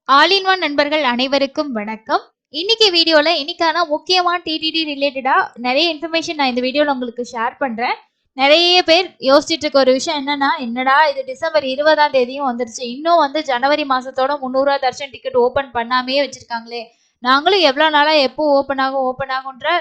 All in one நண்பர்கள் அனைவருக்கும் வணக்கம். இன்னைக்கு வீடியோல இன்னைக்கான முக்கியமான டிடிடி ரிலேட்டடா நிறைய இன்ஃபர்மேஷன் நான் இந்த வீடியோல உங்களுக்கு ஷேர் பண்றேன். நிறைய பேர் யோசிச்சுட்டு இருக்க ஒரு விஷயம் என்னடா இது டிசம்பர் 20ஆம் தேதியும் வந்துருச்சு. இன்னும் வந்து ஜனவரி மாசத்தோட 300 தர்ஷன் டிக்கெட் ஓபன் பண்ணாமே வச்சிருக்காங்களே. நாங்களும் எவ்வளவு நாளா எப்போ ஓபன் ஆகும்ன்ற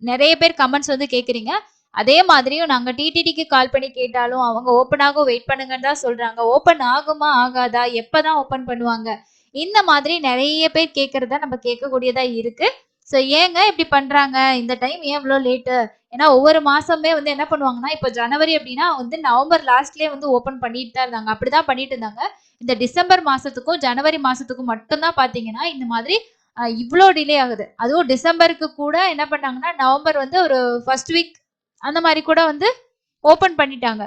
நிறைய பேர் கமெண்ட்ஸ் வந்து கேக்குறீங்க. அதே மாதிரியும் நாங்க டிடிடிக்கு கால் பண்ணி கேட்டாலும் அவங்க ஓபன் ஆகும் வெயிட் பண்ணுங்கன்னு தான் சொல்றாங்க. ஓபன் ஆகுமா ஆகாதா, எப்பதான் ஓபன் பண்ணுவாங்க, இந்த மாதிரி நிறைய பேர் கேட்கறத நம்ம கேட்கக்கூடியதா இருக்கு. ஸோ ஏங்க இப்படி பண்றாங்க, இந்த டைம் ஏன் இவ்வளோ லேட்டு? ஏன்னா ஒவ்வொரு மாசமே வந்து என்ன பண்ணுவாங்கன்னா, இப்போ ஜனவரி அப்படின்னா வந்து நவம்பர் லாஸ்ட்லயே வந்து ஓப்பன் பண்ணிட்டு தான் இருந்தாங்க. அப்படிதான் பண்ணிட்டு இருந்தாங்க. இந்த டிசம்பர் மாசத்துக்கும் ஜனவரி மாசத்துக்கும் மட்டும்தான் பாத்தீங்கன்னா இந்த மாதிரி இவ்வளோ டிலே ஆகுது. அதுவும் டிசம்பருக்கு கூட என்ன பண்ணாங்கன்னா நவம்பர் வந்து ஒரு ஃபர்ஸ்ட் வீக் அந்த மாதிரி கூட வந்து ஓபன் பண்ணிட்டாங்க.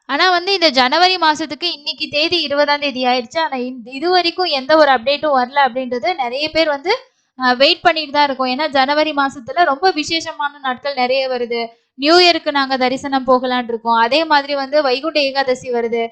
ஆனா வந்து இந்த ஜனவரி மாசத்துக்கு இன்னைக்கு தேதி 20ஆம் தேதி ஆயிடுச்சு. ஆனா இது வரைக்கும் எந்த ஒரு அப்டேட்டும் வரல அப்படின்றது நிறைய பேர் வந்து வெயிட் பண்ணிட்டு தான் இருக்கோம். ஏன்னா ஜனவரி மாசத்துல ரொம்ப விசேஷமான நாட்கள் நிறைய வருது. நியூ இயருக்கு நாங்க தரிசனம் போகலான் இருக்கோம். அதே மாதிரி வந்து வைகுண்ட ஏகாதசி வருது.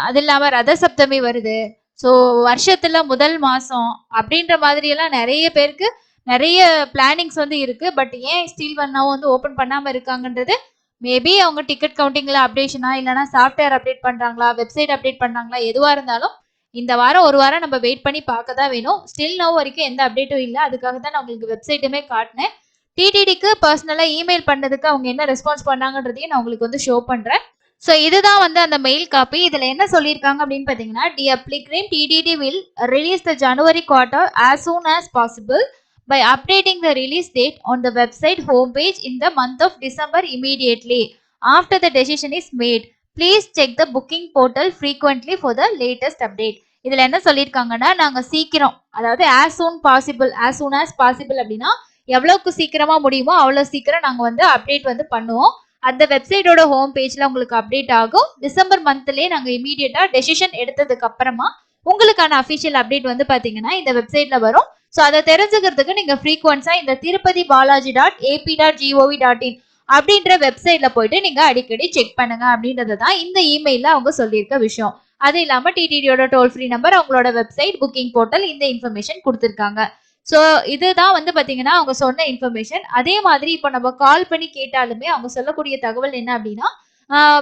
அது இல்லாம ரத சப்தமி வருது. ஸோ வருஷத்துல முதல் மாசம் அப்படின்ற மாதிரி எல்லாம் நிறைய பேருக்கு நிறைய பிளானிங்ஸ் வந்து இருக்கு. பட் ஏன் ஸ்டீல் வண்ணாவும் வந்து ஓபன் பண்ணாம இருக்காங்கன்றது மேபி அவங்க டிக்கெட் கவுண்டிங்ல அப்டேஷனா இல்லைன்னா சாஃப்ட்வேர் அப்டேட் பண்றாங்களா, வெப்சைட் அப்டேட் பண்றாங்களா, எதுவா இருந்தாலும் இந்த வாரம் ஒரு வாரம் நம்ம வெயிட் பண்ணி பார்க்க தான் வேணும். ஸ்டில் நவ் வரைக்கும் எந்த அப்டேட்டும் இல்லை. அதுக்காக தான் நான் உங்களுக்கு வெப்சைட்டுமே காட்டினேன். டிடிடிக்கு பர்சனலா இமெயில் பண்ணதுக்கு அவங்க என்ன ரெஸ்பான்ஸ் பண்ணாங்கன்றதையும் நான் உங்களுக்கு வந்து ஷோ பண்றேன். ஸோ இதுதான் வந்து அந்த மெயில் காப்பி. இதுல என்ன சொல்லியிருக்காங்க அப்படின்னு பாத்தீங்கன்னா, dear pilgrim, TTD will release the January quarter as soon as possible by updating the release date on the website homepage in the month of December immediately after the decision is made. Please check the booking portal frequently for the latest update. இதுல என்ன சொல்லியிருக்காங்கன்னா, நாங்க சீக்கிரம், அதாவது as soon as possible அப்படின்னா எவ்வளவுக்கு சீக்கிரமா முடியுமோ அவ்வளவு சீக்கிரம் நாங்க வந்து அப்டேட் வந்து பண்ணுவோம். அந்த வெப்சைட்டோட ஹோம் பேஜ்ல உங்களுக்கு அப்டேட் ஆகும். டிசம்பர் மந்த்லயே நாங்க இமீடியட்டா டெசிஷன் எடுத்ததுக்கு அப்புறமா உங்களுக்கான அபிஷியல் அப்டேட் வந்து பாத்தீங்கன்னா இந்த வெப்சைட்ல வரும். ஸோ அதை தெரிஞ்சுக்கிறதுக்கு நீங்க ஃப்ரீக்வன்ஸா இந்த Tirupati Balaji dot AP dot gov dot in அப்படின்ற வெப்சைட்ல போயிட்டு நீங்க அடிக்கடி செக் பண்ணுங்க அப்படின்றது தான் இந்த இமெயில அவங்க சொல்லியிருக்க விஷயம். அது இல்லாம டிடிடியோட டோல் ஃப்ரீ நம்பர், அவங்களோட வெப்சைட், புக்கிங் போர்ட்டல், இந்த இன்ஃபர்மேஷன் கொடுத்துருக்காங்க. ஸோ இதுதான் வந்து பாத்தீங்கன்னா அவங்க சொன்ன இன்ஃபர்மேஷன். அதே மாதிரி இப்போ நம்ம கால் பண்ணி கேட்டாலுமே அவங்க சொல்லக்கூடிய தகவல் என்ன அப்படின்னா,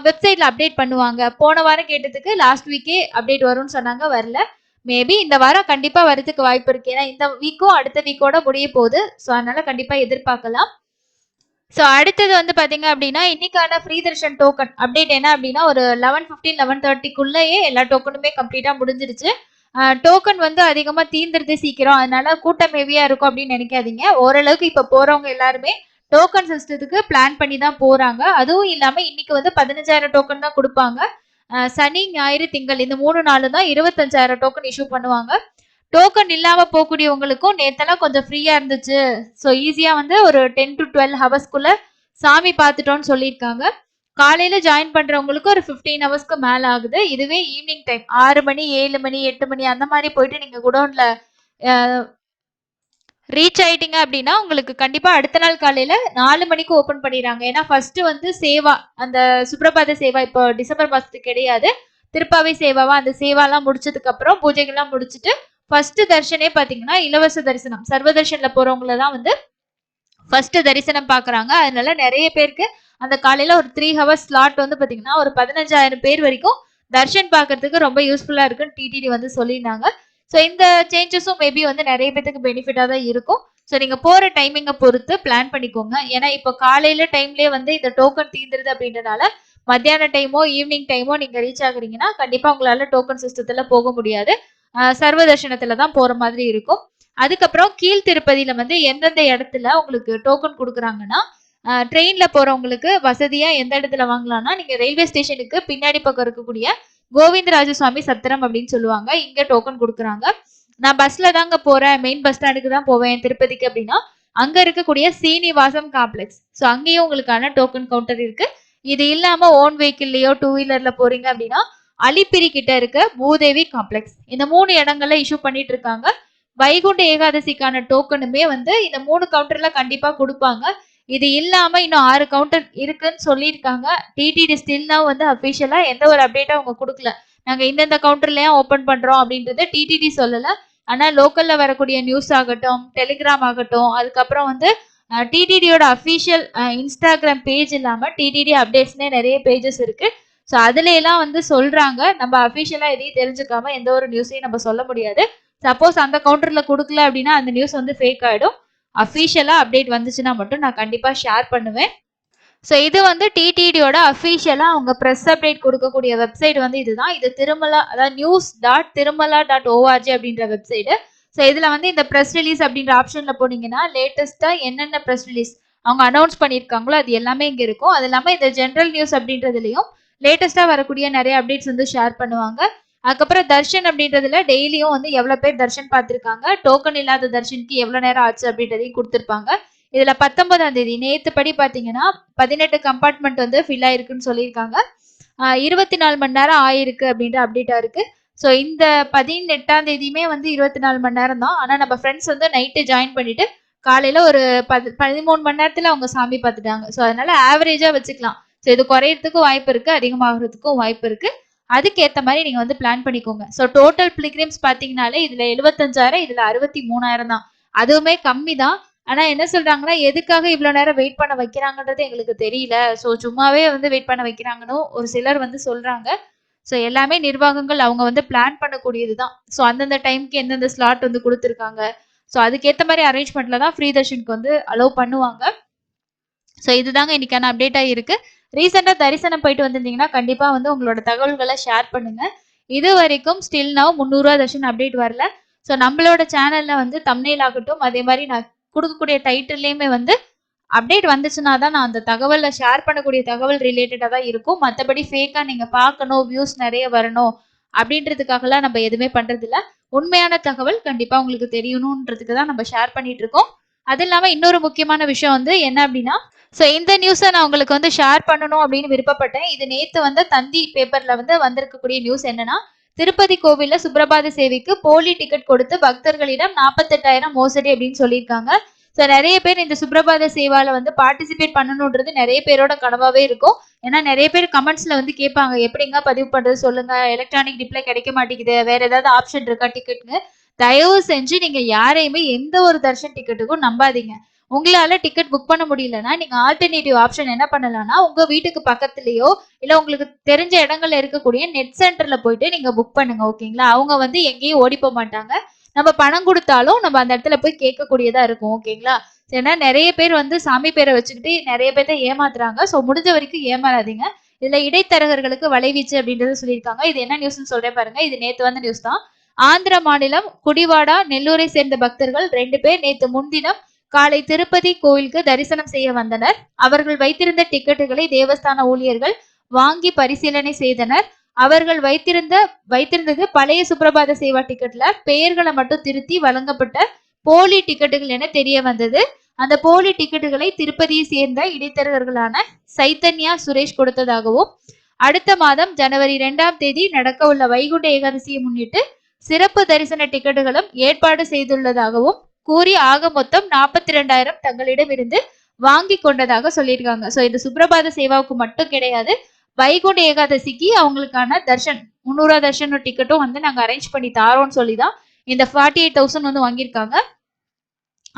வெப்சைட்ல அப்டேட் பண்ணுவாங்க. போன வாரம் கேட்டதுக்கு லாஸ்ட் வீக்கே அப்டேட் வரும்னு சொன்னாங்க, வரல. மேபி இந்த வாரம் கண்டிப்பா வரதுக்கு வாய்ப்பு இருக்கு. ஏன்னா இந்த வீக்கும் அடுத்த வீக்கோட முடிய போகுது. ஸோ அதனால கண்டிப்பா எதிர்பார்க்கலாம். ஸோ அடுத்தது வந்து பாத்தீங்க அப்படின்னா, இன்னைக்கான ஃப்ரீ தர்ஷன் டோக்கன் அப்டேட் என்ன அப்படின்னா, ஒரு 11:15 11:30க்குள்ளேயே எல்லா டோக்கனுமே கம்ப்ளீட்டா முடிஞ்சிருச்சு. டோக்கன் வந்து அதிகமா தீந்துருது சீக்கிரம். அதனால கூட்டம் ஹெவியா இருக்கும் அப்படின்னு நினைக்காதீங்க. ஓரளவுக்கு இப்ப போறவங்க எல்லாருமே டோக்கன் சிஸ்டத்துக்கு பிளான் பண்ணி தான் போறாங்க. அதுவும் இல்லாம இன்னைக்கு வந்து 15,000 டோக்கன் தான் கொடுப்பாங்க. சனி, ஞாயிறு, திங்கள் இந்த 3 நாளும் தான் 25,000 டோக்கன் இஷ்யூ பண்ணுவாங்க. டோக்கன் இல்லாம போகக்கூடியவங்களுக்கும் நேத்தெல்லாம் கொஞ்சம் ஃப்ரீயா இருந்துச்சு. ஸோ ஈஸியா வந்து ஒரு 10 to 12 ஹவர்ஸ்க்குள்ள சாமி பார்த்துட்டோம்னு சொல்லியிருக்காங்க. காலையில ஜாயின் பண்றவங்களுக்கு ஒரு 15 ஹவர்ஸ்க்கு மேல ஆகுது. இதுவே ஈவினிங் டைம் 6 மணி, 7 மணி, 8 மணி அந்த மாதிரி போயிட்டு நீங்க குடோன்ல ரீச் ஆயிட்டீங்க அப்படின்னா உங்களுக்கு கண்டிப்பா அடுத்த நாள் காலையில 4 மணிக்கு ஓபன் பண்ணிடுறாங்க. ஏன்னா ஃபர்ஸ்ட் வந்து சேவா, அந்த சுப்ரபாத சேவா இப்போ டிசம்பர் மாசத்துக்கு கிடையாது. திருப்பாவை சேவாவா அந்த சேவாலாம் முடிச்சதுக்கு அப்புறம் பூஜைகள்லாம் முடிச்சுட்டு ஃபர்ஸ்ட் தர்ஷனே பாத்தீங்கன்னா இலவச தரிசனம், சர்வ தர்ஷன்ல போறவங்கள தான் வந்து ஃபர்ஸ்ட் தரிசனம் பாக்குறாங்க. அதனால நிறைய பேருக்கு அந்த காலையில ஒரு 3 ஹவர்ஸ் ஸ்லாட் வந்து பாத்தீங்கன்னா ஒரு 15,000 பேர் வரைக்கும் தர்ஷன் பாக்குறதுக்கு ரொம்ப யூஸ்ஃபுல்லா இருக்குன்னு டிடிடி வந்து சொல்லியிருந்தாங்க. ஸோ இந்த சேஞ்சஸும் மேபி வந்து நிறைய பேருக்கு பெனிஃபிட்டா தான் இருக்கும். ஸோ நீங்க போற டைமிங்கை பொறுத்து பிளான் பண்ணிக்கோங்க. ஏன்னா இப்போ காலையில டைம்லயே வந்து இந்த டோக்கன் தீந்துருது அப்படின்றனால மத்தியான டைமோ ஈவினிங் டைமோ நீங்க ரீச் ஆகுறீங்கன்னா கண்டிப்பா உங்களால டோக்கன் சிஸ்டத்துல போக முடியாது. சர்வ தர்ஷனத்துல தான் போற மாதிரி இருக்கும். அதுக்கப்புறம் கீழ் திருப்பதியில வந்து எந்தெந்த இடத்துல உங்களுக்கு டோக்கன் கொடுக்குறாங்கன்னா, ட்ரெயின்ல போறவங்களுக்கு வசதியா எந்த இடத்துல வாங்கலாம்னா, நீங்க ரயில்வே ஸ்டேஷனுக்கு பின்னாடி பக்கம் இருக்கக்கூடிய கோவிந்தராஜ சுவாமி சத்திரம் அப்படின்னு சொல்லுவாங்க. இங்க டோக்கன் கொடுக்குறாங்க. நான் பஸ்ல தாங்க போறேன், மெயின் பஸ் ஸ்டாண்டுக்கு தான் போவேன் திருப்பதிக்கு அப்படின்னா, அங்க இருக்கக்கூடிய சீனிவாசம் காம்ப்ளெக்ஸ். ஸோ அங்கேயும் உங்களுக்கான டோக்கன் கவுண்டர் இருக்கு. இது இல்லாம ஓன் வெஹிக்கிள்லயோ 2 வீலர்ல போறீங்க அப்படின்னா அலிப்பிரி கிட்ட இருக்க பூதேவி காம்ப்ளெக்ஸ், இந்த 3 இடங்கள்ல இஷ்யூ பண்ணிட்டு இருக்காங்க. வைகுண்ட ஏகாதசிக்கான டோக்கனுமே வந்து இந்த 3 கவுண்டர்ல கண்டிப்பா கொடுப்பாங்க. இது இல்லாம இன்னும் 6 கவுண்டர் இருக்குன்னு சொல்லியிருக்காங்க. டிடிடி ஸ்டில் நவ் வந்து அபிஷியலா எந்த ஒரு அப்டேட்டும் அவங்க கொடுக்கல. நாங்க இந்தந்த கவுண்டர்லயே ஓபன் பண்றோம் அப்படின்றத டிடிடி சொல்லல. ஆனா லோக்கல்ல வரக்கூடிய நியூஸ் ஆகட்டும், டெலிகிராம் ஆகட்டும், அதுக்கப்புறம் வந்து டிடிடியோட அஃபிஷியல் இன்ஸ்டாகிராம் பேஜ் இல்லாம டிடிடி அப்டேட்ஸ்னே நிறைய பேஜஸ் இருக்கு. ஸோ அதுல எல்லாம் வந்து சொல்றாங்க. நம்ம அஃபிஷியலா எதையும் தெரிஞ்சுக்காம எந்த ஒரு நியூஸையும் நம்ம சொல்ல முடியாது. சப்போஸ் அந்த கவுண்டர்ல கொடுக்கல அப்படின்னா அந்த நியூஸ் வந்து ஃபேக் ஆயிடும். அஃபிஷியலா அப்டேட் வந்துச்சுன்னா மட்டும் நான் கண்டிப்பா ஷேர் பண்ணுவேன். ஸோ இது வந்து டிடிடியோட அஃபிஷியலா அவங்க ப்ரெஸ் அப்டேட் கொடுக்கக்கூடிய வெப்சைட் வந்து இதுதான். இது திருமலா, அதாவது news.tirumala.org அப்படின்ற வெப்சைட். ஸோ இதுல வந்து இந்த ப்ரெஸ் ரிலீஸ் அப்படின்ற ஆப்ஷன்ல போனீங்கன்னா லேட்டஸ்டா என்னென்ன ப்ரெஸ் ரிலீஸ் அவங்க அனௌன்ஸ் பண்ணியிருக்காங்களோ அது எல்லாமே இங்க இருக்கும். அது இல்லாம இந்த ஜென்ரல் நியூஸ் அப்படின்றதுலயும் லேட்டஸ்டா வரக்கூடிய நிறைய அப்டேட்ஸ் வந்து ஷேர் பண்ணுவாங்க. அதுக்கப்புறம் தர்ஷன் அப்படின்றதுல டெய்லியும் வந்து எவ்வளவு பேர் தர்ஷன் பார்த்திருக்காங்க, டோக்கன் இல்லாத தர்ஷனுக்கு எவ்வளவு நேரம் ஆச்சு அப்படின்றதையும் கொடுத்திருப்பாங்க. இதுல 19ஆம் தேதி நேத்து படி பாத்தீங்கன்னா 18 கம்பார்ட்மெண்ட் வந்து ஃபில் ஆயிருக்குன்னு சொல்லியிருக்காங்க. 24 மணி நேரம் ஆயிருக்கு அப்படின்ற அப்டேட்டா இருக்கு. ஸோ இந்த 18ஆம் தேதியுமே வந்து 24 மணி நேரம் தான். ஆனா நம்ம ஃப்ரெண்ட்ஸ் வந்து நைட்டு ஜாயின் பண்ணிட்டு காலையில ஒரு 13 மணி நேரத்துல அவங்க சாமி பார்த்துட்டாங்க. ஸோ அதனால ஆவரேஜா வச்சுக்கலாம். ஸோ இது குறையறதுக்கும் வாய்ப்பு இருக்கு, அதிகமாகிறதுக்கும் வாய்ப்பு இருக்கு. அதுக்கேற்ற மாதிரி நீங்க வந்து பிளான் பண்ணிக்கோங்க. ஸோ டோட்டல் பிலிகிரிம்ஸ் பாத்தீங்கன்னாலே இதுல 75,000, இதுல 63,000 தான். அதுவுமே கம்மி தான். ஆனா என்ன சொல்றாங்கன்னா எதுக்காக இவ்வளவு நேரம் வெயிட் பண்ண வைக்கிறாங்கன்றது எங்களுக்கு தெரியல. ஸோ சும்மாவே வந்து வெயிட் பண்ண வைக்கிறாங்கன்னு ஒரு சிலர் வந்து சொல்றாங்க. ஸோ எல்லாமே நிர்வாகங்கள் அவங்க வந்து பிளான் பண்ணக்கூடியதுதான். ஸோ அந்தந்த டைம்க்கு எந்தெந்த ஸ்லாட் வந்து கொடுத்துருக்காங்க. ஸோ அதுக்கேற்ற மாதிரி அரேஞ்ச்மெண்ட்ல தான் ஃப்ரீ தர்ஷனுக்கு வந்து அலோவ் பண்ணுவாங்க. ஸோ இதுதாங்க இன்னைக்கான அப்டேட்டா இருக்கு. ரீசெண்டா தரிசனம் போயிட்டு வந்திருந்தீங்கன்னா கண்டிப்பா வந்து உங்களோட தகவல்களை ஷேர் பண்ணுங்க. இது வரைக்கும் ஸ்டில் நவ் 300 ரூபா தர்ஷன் அப்டேட் வரல. ஸோ நம்மளோட சேனல்ல வந்து தம்ப்நெயில் ஆகட்டும், அதே மாதிரி நான் கொடுக்கக்கூடிய டைட்டில்லையுமே வந்து அப்டேட் வந்துச்சுன்னா தான் நான் அந்த தகவலை ஷேர் பண்ணக்கூடிய தகவல் ரிலேட்டடாக தான் இருக்கும். மற்றபடி ஃபேக்காக நீங்கள் பார்க்கணும், வியூஸ் நிறைய வரணும் அப்படின்றதுக்காகலாம் நம்ம எதுவுமே பண்றது இல்லை. உண்மையான தகவல் கண்டிப்பாக உங்களுக்கு தெரியணுன்றதுக்கு தான் நம்ம ஷேர் பண்ணிட்டு இருக்கோம். அது இல்லாமல் இன்னொரு முக்கியமான விஷயம் வந்து என்ன அப்படின்னா, ஸோ இந்த நியூஸை நான் உங்களுக்கு வந்து ஷேர் பண்ணணும் அப்படின்னு விருப்பப்பட்டேன். இது நேற்று வந்து தந்தி பேப்பர்ல வந்து வந்திருக்கக்கூடிய நியூஸ் என்னன்னா, திருப்பதி கோவில்ல சுப்ரபாத சேவைக்கு போலி டிக்கெட் கொடுத்து பக்தர்களிடம் 48,000 மோசடி அப்படின்னு சொல்லியிருக்காங்க. ஸோ நிறைய பேர் இந்த சுப்ரபாத சேவால வந்து பார்ட்டிசிபேட் பண்ணணுன்றது நிறைய பேரோட கனவாவே இருக்கும். ஏன்னா நிறைய பேர் கமெண்ட்ஸ்ல வந்து கேட்பாங்க, எப்படிங்க பதிவு பண்றது சொல்லுங்க, எலக்ட்ரானிக் டிப்ளை கிடைக்க மாட்டேங்குது, வேற ஏதாவது ஆப்ஷன் இருக்கா டிக்கெட்னு. தயவு செஞ்சு நீங்க யாரையுமே எந்த ஒரு தர்ஷன் டிக்கெட்டுக்கும் நம்பாதீங்க. உங்களால டிக்கெட் புக் பண்ண முடியலன்னா நீங்க ஆல்டர்னேட்டிவ் ஆப்ஷன் என்ன பண்ணலாம்னா, உங்க வீட்டுக்கு பக்கத்துலயோ இல்ல உங்களுக்கு தெரிஞ்ச இடங்கள்ல இருக்கக்கூடிய நெட் சென்டர்ல போயிட்டு நீங்க புக் பண்ணுங்க. ஓகேங்களா? அவங்க வந்து எங்கேயும் ஓடி போக மாட்டாங்க. நம்ம பணம் கொடுத்தாலும் நம்ம அந்த இடத்துல போய் கேட்கக்கூடியதா இருக்கும். ஓகேங்களா? ஏன்னா நிறைய பேர் வந்து சாமி பேரை வச்சுக்கிட்டு நிறைய பேர்த்த ஏமாத்துறாங்க. ஸோ முடிஞ்ச வரைக்கும் ஏமாறாதீங்க. இதுல இடைத்தரகர்களுக்கு வலைவீச்சு அப்படின்றத சொல்லியிருக்காங்க. இது என்ன நியூஸ்ன்னு சொல்றேன் பாருங்க. இது நேத்து வந்த நியூஸ் தான். ஆந்திர மாநிலம் குடிவாடா நெல்லூரை சேர்ந்த பக்தர்கள் 2 பேர் நேத்து முன்தினம் காலை திருப்பதி கோயிலுக்கு தரிசனம் செய்ய வந்தனர். அவர்கள் வைத்திருந்த டிக்கெட்டுகளை தேவஸ்தான ஊழியர்கள் வாங்கி பரிசீலனை செய்தனர். அவர்கள் வைத்திருந்தது பழைய சுப்ரபாத சேவா டிக்கெட்ல பெயர்களை மட்டும் திருத்தி வழங்கப்பட்ட போலி டிக்கெட்டுகள் என தெரிய வந்தது. அந்த போலி டிக்கெட்டுகளை திருப்பதியை சேர்ந்த இடைத்தரகர்களான சைத்தன்யா சுரேஷ் கொடுத்ததாகவும், அடுத்த மாதம் ஜனவரி 2ஆம் தேதி நடக்க உள்ள வைகுண்ட ஏகாதசியை முன்னிட்டு சிறப்பு தரிசன டிக்கெட்டுகளும் ஏற்பாடு செய்துள்ளதாகவும் கூறி ஆக மொத்தம் 42,000 தங்களிடம் இருந்து வாங்கி கொண்டதாக சொல்லியிருக்காங்க. சோ இது சுப்ரபாத சேவாவுக்கு மட்டும் கிடையாது, வைகுண்ட ஏகாதசிக்கு அவங்களுக்கான தர்ஷன் 300 தர்ஷன் டிக்கெட்டும் வந்து நாங்க அரேஞ்ச் பண்ணி தாரோம்னு சொல்லிதான் இந்த 48,000 வந்து வாங்கியிருக்காங்க.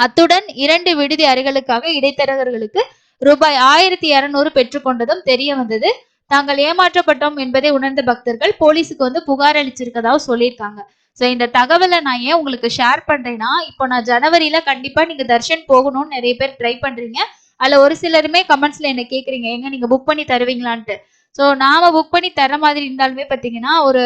அத்துடன் 2 விடுதி அறைகளுக்காக இடைத்தரகர்களுக்கு ரூபாய் 1,200 பெற்றுக்கொண்டதும் தெரிய வந்தது. தாங்கள் ஏமாற்றப்பட்டோம் என்பதை உணர்ந்த பக்தர்கள் போலீஸுக்கு வந்து புகார் அளிச்சிருக்கதாவும் சொல்லியிருக்காங்க. ஸோ இந்த தகவலை நான் ஏன் உங்களுக்கு ஷேர் பண்றேன்னா, இப்போ நான் ஜனவரியில கண்டிப்பா நீங்க தர்ஷன் போகணும்னு நிறைய பேர் ட்ரை பண்றீங்க. அதுல ஒரு சிலருமே கமெண்ட்ஸ்ல என்ன கேக்குறீங்க, எங்க நீங்க புக் பண்ணி தருவீங்களான்ட்டு. ஸோ நாம புக் பண்ணி தர மாதிரி இருந்தாலுமே பாத்தீங்கன்னா ஒரு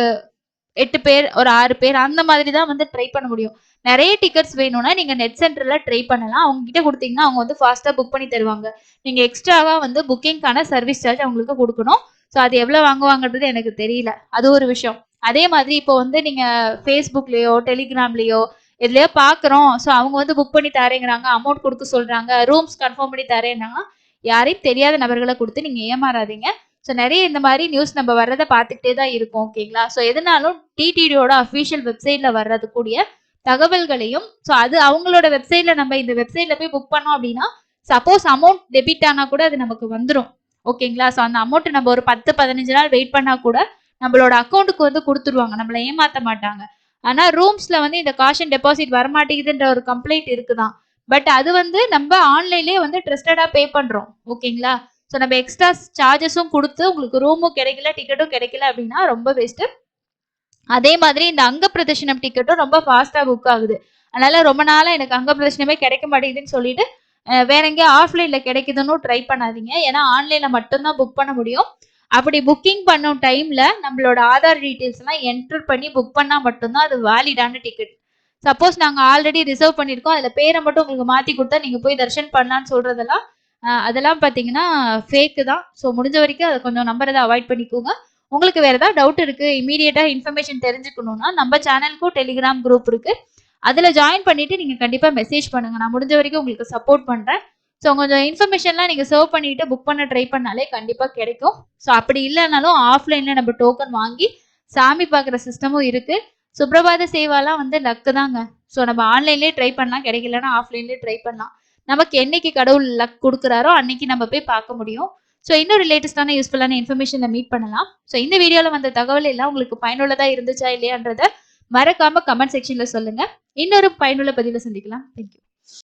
8 பேர், ஒரு 6 பேர் அந்த மாதிரி தான் வந்து ட்ரை பண்ண முடியும். நிறைய டிக்கெட்ஸ் வேணும்னா நீங்க நெட் சென்டர்ல ட்ரை பண்ணலாம். அவங்க கிட்ட கொடுத்தீங்கன்னா அவங்க வந்து ஃபாஸ்டா புக் பண்ணி தருவாங்க. நீங்க எக்ஸ்ட்ராவா வந்து புக்கிங்கான சர்வீஸ் சார்ஜ் அவங்களுக்கு கொடுக்கணும். ஸோ அது எவ்வளவு வாங்குவாங்கன்றது எனக்கு தெரியல. அது ஒரு விஷயம். அதே மாதிரி இப்போ வந்து நீங்க ஃபேஸ்புக்லயோ டெலிகிராம்லயோ எதுலயோ பாக்குறோம், ஸோ அவங்க வந்து புக் பண்ணி தரேங்கிறாங்க, அமௌண்ட் கொடுக்க சொல்றாங்க, ரூம்ஸ் கன்ஃபார்ம் பண்ணி தரேன்னா யாரையும் தெரியாத நபர்களை கொடுத்து நீங்க ஏமாறாதீங்க. ஸோ நிறைய இந்த மாதிரி நியூஸ் நம்ம வர்றதை பார்த்துக்கிட்டே தான் இருக்கும். ஓகேங்களா? ஸோ எதுனாலும் டிடிடியோட அஃபிஷியல் வெப்சைட்ல வர்றது கூடிய தகவல்களையும், ஸோ அது அவங்களோட வெப்சைட்ல நம்ம இந்த வெப்சைட்ல போய் புக் பண்ணோம் அப்படின்னா சப்போஸ் அமௌண்ட் டெபிட் ஆனா கூட அது நமக்கு வந்துடும். ஓகேங்களா? ஸோ அந்த அமௌண்ட் நம்ம ஒரு 10-15 நாள் வெயிட் பண்ணா கூட நம்மளோட அக்கௌண்ட்டுக்கு வந்து குடுத்துருவாங்க. நம்மள ஏமாத்த மாட்டாங்க. ஆனா ரூம்ஸ்ல வந்து இந்த காஷன் டெபாசிட் வரமாட்டேங்குதுன்ற ஒரு கம்ப்ளைண்ட் இருக்குதான். பட் அது வந்து நம்ம ஆன்லைன்லயே வந்து ட்ரஸ்டடா பே பண்றோம். ஓகேங்களா? ஸோ நம்ம எக்ஸ்ட்ரா சார்ஜஸும் குடுத்து உங்களுக்கு ரூமும் கிடைக்கல, டிக்கெட்டும் கிடைக்கல அப்படின்னா ரொம்ப வேஸ்ட்டு. அதே மாதிரி இந்த அங்க பிரதர்ஷனம் டிக்கெட்டும் ரொம்ப ஃபாஸ்டா புக் ஆகுது. அதனால ரொம்ப நாளா எனக்கு அங்க பிரதர்ஷனமே கிடைக்க மாட்டேங்குதுன்னு சொல்லிட்டு வேற எங்கேயோ ஆஃப்லைன்ல கிடைக்குதுன்னு ட்ரை பண்ணாதீங்க. ஏன்னா ஆன்லைன்ல மட்டும் தான் புக் பண்ண முடியும். அப்படி புக்கிங் பண்ணும் டைம்ல நம்மளோட ஆதார் டீடைல்ஸ் எல்லாம் என்டர் பண்ணி புக் பண்ணா மட்டும்தான் அது வேலிடான டிக்கெட். சப்போஸ் நாங்க ஆல்ரெடி ரிசர்வ் பண்ணிருக்கோம், அதுல பேரை மட்டும் உங்களுக்கு மாத்தி கொடுத்தா நீங்க போய் தர்ஷன் பண்ணலாம்னு சொல்றதெல்லாம் அதெல்லாம் பாத்தீங்கன்னா ஃபேக்கு தான். ஸோ முடிஞ்ச வரைக்கும் அதை கொஞ்சம் நம்புறதை அவாய்ட் பண்ணிக்கோங்க. உங்களுக்கு வேற ஏதாவது டவுட் இருக்கு, இமீடியட்டா இன்ஃபர்மேஷன் தெரிஞ்சுக்கணும்னா நம்ம சேனலுக்கும் டெலிகிராம் குரூப் இருக்கு. அதுல ஜாயின் பண்ணிட்டு நீங்க கண்டிப்பா மெசேஜ் பண்ணுங்க. நான் முடிஞ்ச வரைக்கும் உங்களுக்கு சப்போர்ட் பண்றேன். ஸோ கொஞ்சம் இன்ஃபர்மேஷன்லாம் நீங்க சர்வ் பண்ணிட்டு புக் பண்ண ட்ரை பண்ணாலே கண்டிப்பா கிடைக்கும். ஸோ அப்படி இல்லைனாலும் ஆஃப்லைன்ல நம்ம டோக்கன் வாங்கி சாமி பார்க்குற சிஸ்டமும் இருக்கு. சுப்ரபாத சேவாலாம் வந்து லக்கு தாங்க. ஸோ நம்ம ஆன்லைன்லேயே ட்ரை பண்ணலாம், கிடைக்கலன்னா ஆஃப்லைன்லேயே ட்ரை பண்ணலாம். நமக்கு என்னைக்கு கடவுள் லக் கொடுக்குறாரோ அன்னைக்கு நம்ம போய் பார்க்க முடியும். ஸோ இன்னொரு லேட்டஸ்டான யூஸ்ஃபுல்லான இன்ஃபர்மேஷனை மீட் பண்ணலாம். ஸோ இந்த வீடியோவில் வந்த தகவல் எல்லாம் உங்களுக்கு பயனுள்ளதா இருந்துச்சா இல்லையான்றத மறக்காம கமெண்ட் செக்ஷன்ல சொல்லுங்க. இன்னொரு பயனுள்ள பதிவில் சந்திக்கலாம். தேங்க்யூ.